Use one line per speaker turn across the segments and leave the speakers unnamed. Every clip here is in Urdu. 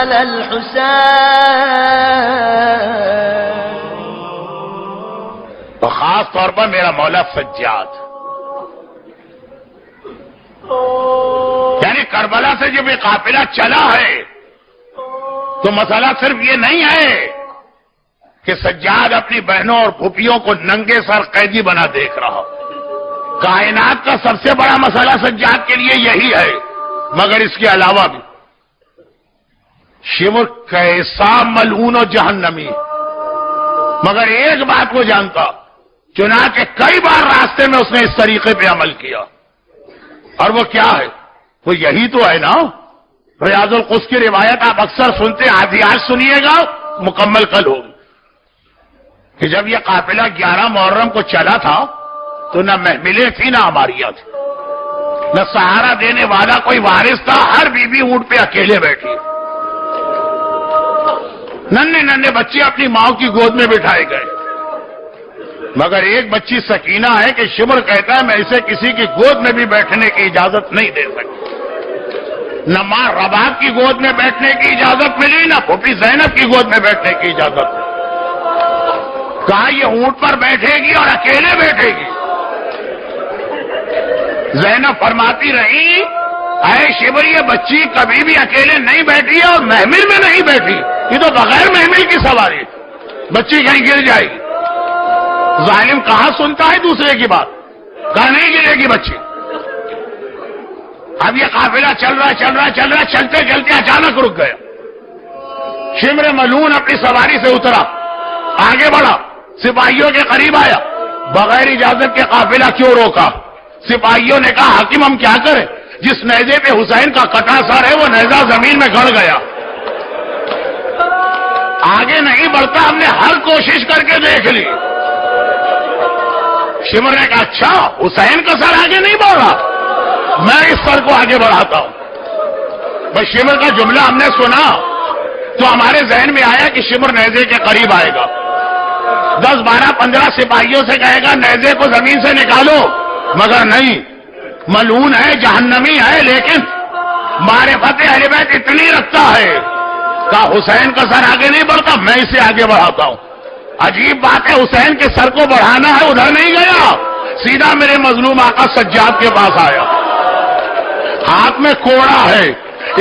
على الحسين.
تو خاص طور پر میرا مولا سجاد، یعنی کربلا سے جب یہ قافلہ چلا ہے تو مسئلہ صرف یہ نہیں ہے کہ سجاد اپنی بہنوں اور پھوپھیوں کو ننگے سر قیدی بنا دیکھ رہا. کائنات کا سب سے بڑا مسئلہ سجاد کے لیے یہی ہے، مگر اس کے علاوہ بھی شمر کیسا ملعون و جہنمی، مگر ایک بات کو جانتا، چنانچہ کئی بار راستے میں اس نے اس طریقے پہ عمل کیا. اور وہ کیا ہے؟ وہ یہی تو ہے نا، ریاض القدس کی روایت آپ اکثر سنتے، آدھی آج سنیے گا، مکمل کل ہوگی، کہ جب یہ قافلہ 11 محرم کو چلا تھا تو نہ محملیں تھی نہ ہماریاں تھی، نہ سہارا دینے والا کوئی وارث تھا، ہر بیوی اونٹ پہ اکیلے بیٹھی، ننھے ننھے بچے اپنی ماں کی گود میں بٹھائے گئے، مگر ایک بچی سکینہ ہے کہ شمر کہتا ہے میں اسے کسی کی گود میں بھی بیٹھنے کی اجازت نہیں دے سکتی. نہ ماں رباب کی گود میں بیٹھنے کی اجازت ملی، نہ پھوپھی زینب کی گود میں بیٹھنے کی اجازت ملی. کہا یہ اونٹ پر بیٹھے گی اور اکیلے بیٹھے گی. زینب فرماتی رہی اے شمر یہ بچی کبھی بھی اکیلے نہیں بیٹھی ہے اور محمل میں نہیں بیٹھی، یہ تو بغیر محمل کی سواری، بچی کہیں گر جائے گی. ظالم کہاں سنتا ہے دوسرے کی بات، کہاں نہیں گرے گی بچی. اب یہ قافلہ چل رہا چلتے چلتے اچانک رک گیا. شمر ملعون اپنی سواری سے اترا، آگے بڑھا، سپاہیوں کے قریب آیا، بغیر اجازت کے قافلہ کیوں روکا؟ سپاہیوں نے کہا حاکم ہم کیا کریں، جس نیزے پہ حسین کا کٹا سر ہے وہ نیزہ زمین میں گڑ گیا، آگے نہیں بڑھتا، ہم نے ہر کوشش کر کے دیکھ لی. شمر نے کہا اچھا حسین کا سر آگے نہیں بڑھ رہا، میں اس سر کو آگے بڑھاتا ہوں. بس شمر کا جملہ ہم نے سنا تو ہمارے ذہن میں آیا کہ شمر نیزے کے قریب آئے گا، 10 12 15 سپاہیوں سے کہے گا نیزے کو زمین سے نکالو، مگر نہیں، ملعون ہے، جہنمی ہے، لیکن معرفت اہل بیت اتنی رکھتا ہے کہ حسین کا سر آگے نہیں بڑھتا، میں اسے آگے بڑھاتا ہوں. عجیب بات ہے، حسین کے سر کو بڑھانا ہے، ادھر نہیں گیا، سیدھا میرے مظلوم آقا سجاد کے پاس آیا، ہاتھ میں کوڑا ہے،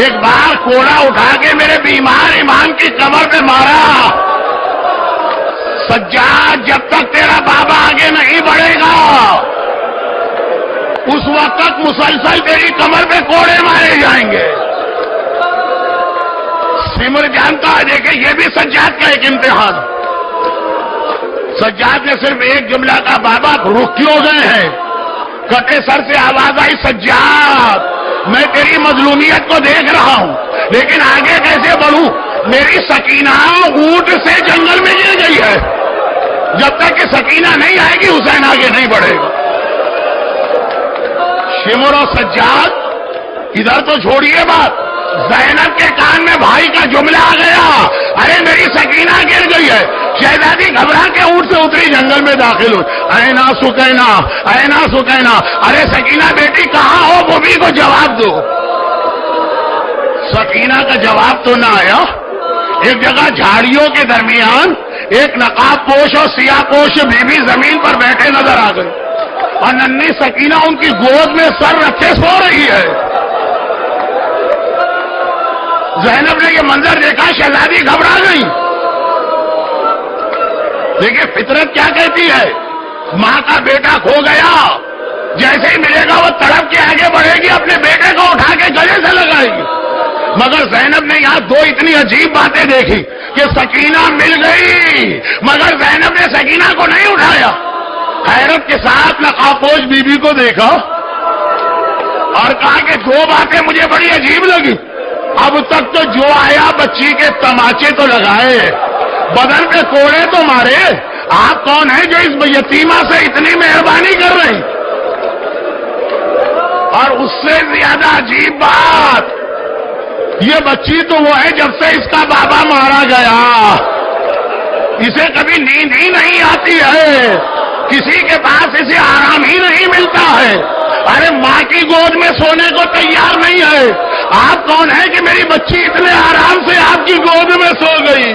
ایک بار کوڑا اٹھا کے میرے بیمار امام کی کمر پہ مارا. سجاد جب تک تیرا بابا آگے نہیں بڑھے گا اس وقت تک مسلسل تیری کمر پہ کوڑے مارے جائیں گے. سمر جانتا ہے، دیکھیں یہ بھی سجاد کا ایک امتحان. سجاد نے صرف ایک جملہ کا بابا رک کیوں گئے ہیں؟ کٹے سر سے آواز آئی سجاد میں تیری مظلومیت کو دیکھ رہا ہوں لیکن آگے کیسے بڑھوں؟ میری سکینہ اونٹ سے جنگل میں گر گئی ہے، جب تک کہ سکینہ نہیں آئے گی حسین آگے نہیں بڑھے گا. شمر و سجاد ادھر تو چھوڑیے بات، زینب کے کان میں بھائی کا جملہ آ گیا، ارے میری سکینہ گر گئی ہے. شہزادی گھبرا کے اونٹ سے اتری، جنگل میں داخل ہوئی. اینا سکینہ، اینا سکینہ، ارے سکینہ بیٹی کہاں ہو، بوبی کو جواب دو. سکینہ کا جواب تو نہ آیا. ایک جگہ جھاڑیوں کے درمیان ایک نقاب پوش اور سیاہ پوش بیوی زمین پر بیٹھے نظر آ گئی اور ننھی سکینہ ان کی گود میں سر رکھے سو رہی ہے. زینب نے یہ منظر دیکھا، شہزادی گھبرا گئی. دیکھیں فطرت کیا کہتی ہے، ماں کا بیٹا کھو گیا، جیسے ہی ملے گا وہ تڑپ کے آگے بڑھے گی، اپنے بیٹے کو اٹھا کے گلے سے لگائے گی. مگر زینب نے یہاں دو اتنی عجیب باتیں دیکھی کہ سکینہ مل گئی مگر زینب نے سکینہ کو نہیں اٹھایا. حیرت کے ساتھ نقابپوش بی بی کو دیکھا اور کہا کہ دو باتیں مجھے بڑی عجیب لگی. اب تک تو جو آیا بچی کے تماچے تو لگائے، بدن پہ کوڑے تو مارے، آپ کون ہیں جو اس یتیمہ سے اتنی مہربانی کر رہی؟ اور اس سے زیادہ عجیب بات، یہ بچی تو وہ ہے جب سے اس کا بابا مارا گیا اسے کبھی نیند ہی نہیں آتی ہے، کسی کے پاس اسے آرام ہی نہیں ملتا ہے. ارے ماں کی گود میں سونے کو تیار نہیں ہے. آپ کون ہیں کہ میری بچی اتنے آرام سے آپ کی گود میں سو گئی؟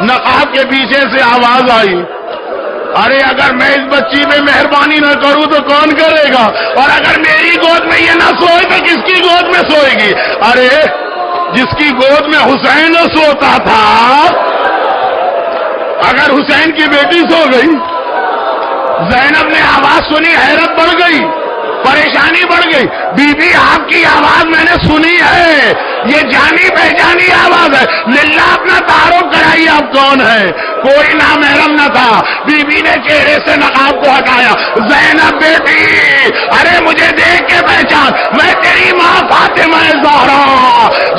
نقاب کے پیچھے سے آواز آئی، ارے اگر میں اس بچی میں مہربانی نہ کروں تو کون کرے گا؟ اور اگر میری گود میں یہ نہ سوئے تو کس کی گود میں سوئے گی؟ ارے جس کی گود میں حسین سوتا تھا، اگر حسین کی بیٹی سو گئی، زینب نے آواز سنی، حیرت بڑھ گئی، پریشانی بڑھ گئی، بی بی آپ کی آواز میں نے سنی ہے، یہ جانی پہچانی آواز ہے، للہ اپنا تعارف کرائیے آپ کون ہے؟ کوئی نامحرم نہ تھا، بی بی نے چہرے سے نقاب کو ہٹایا، زینب بیٹی، ارے مجھے دیکھ کے پہچان، میں تیری ماں فاطمہ زہرا،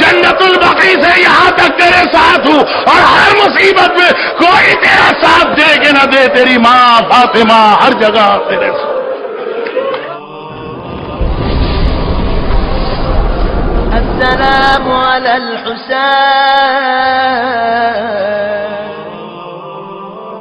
جنت البقیع سے یہاں تک تیرے ساتھ ہوں، اور ہر مصیبت میں کوئی تیرا ساتھ دے کہ نہ دے، تیری ماں فاطمہ ہر جگہ تیرے ساتھ۔
السلام على الحسين